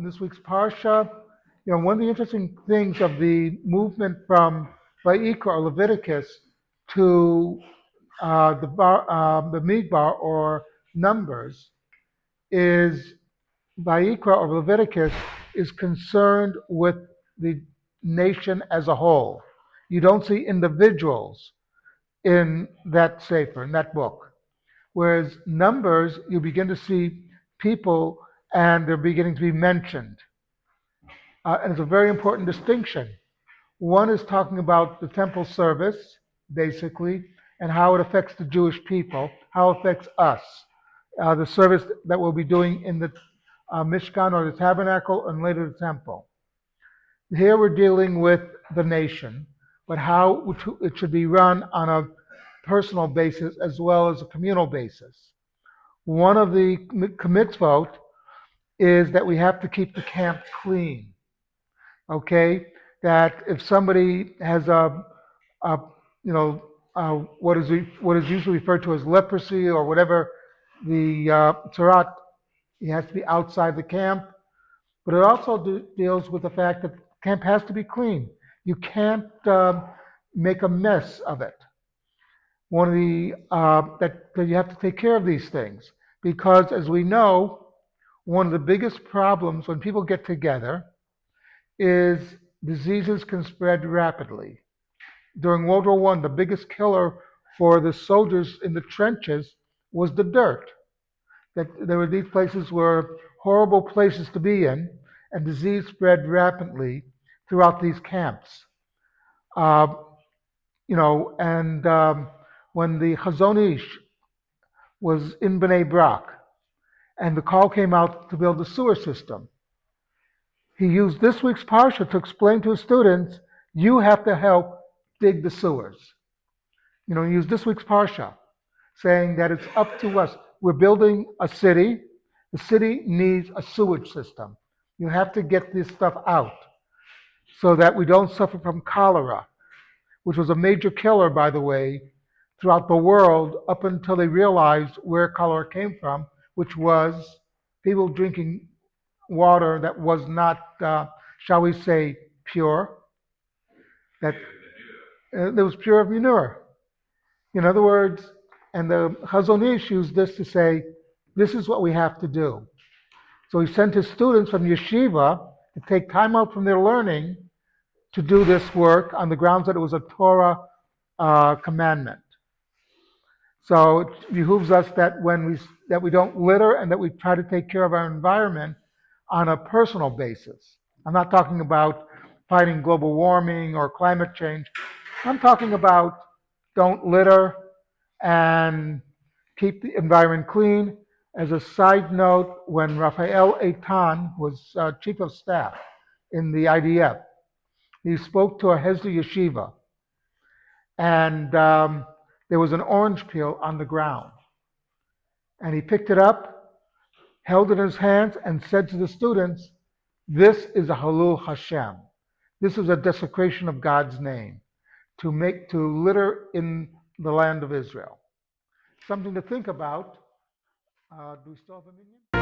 in this week's parsha, one of the interesting things of the movement from Vayikra or Leviticus to the Midbar or Numbers is Vayikra or Leviticus is concerned with the nation as a whole. You don't see individuals in that sefer, in that book. Whereas Numbers, you begin to see people and they're beginning to be mentioned. And it's a very important distinction. One is talking about the temple service, basically, and how it affects the Jewish people, how it affects us, the service that we'll be doing in the Mishkan or the tabernacle and later the temple. Here we're dealing with the nation, but how it should be run on a personal basis as well as a communal basis. One of the mitzvot is that we have to keep the camp clean. Okay, that if somebody has what is usually referred to as leprosy or whatever the Torah, he has to be outside the camp. But it also deals with the fact that the camp has to be clean. You can't make a mess of it. One of the that you have to take care of these things because, as we know, one of the biggest problems when people get together is diseases can spread rapidly. During World War I, the biggest killer for the soldiers in the trenches was the dirt. That there were these places were horrible places to be in, and disease spread rapidly throughout these camps. When the Hazon Ish was in Bnai Brak, and the call came out to build a sewer system, he used this week's parsha to explain to his students, you have to help dig the sewers. He used this week's parsha, saying that it's up to us. We're building a city. The city needs a sewage system. You have to get this stuff out so that we don't suffer from cholera, which was a major killer, by the way, throughout the world up until they realized where cholera came from, which was people drinking water that was not, shall we say, pure, that was pure of manure. In other words, and the Hazon Ish used this to say, this is what we have to do. So he sent his students from yeshiva to take time out from their learning to do this work on the grounds that it was a Torah commandment. So it behooves us that we don't litter and that we try to take care of our environment on a personal basis. I'm not talking about fighting global warming or climate change. I'm talking about don't litter and keep the environment clean. As a side note, when Raphael Eitan was chief of staff in the IDF, he spoke to a Hesder yeshiva, and there was an orange peel on the ground. And he picked it up, held it in his hands, and said to the students, this is a Halul Hashem. This is a desecration of God's name, to litter in the land of Israel. Something to think about. Do we still have a minyan?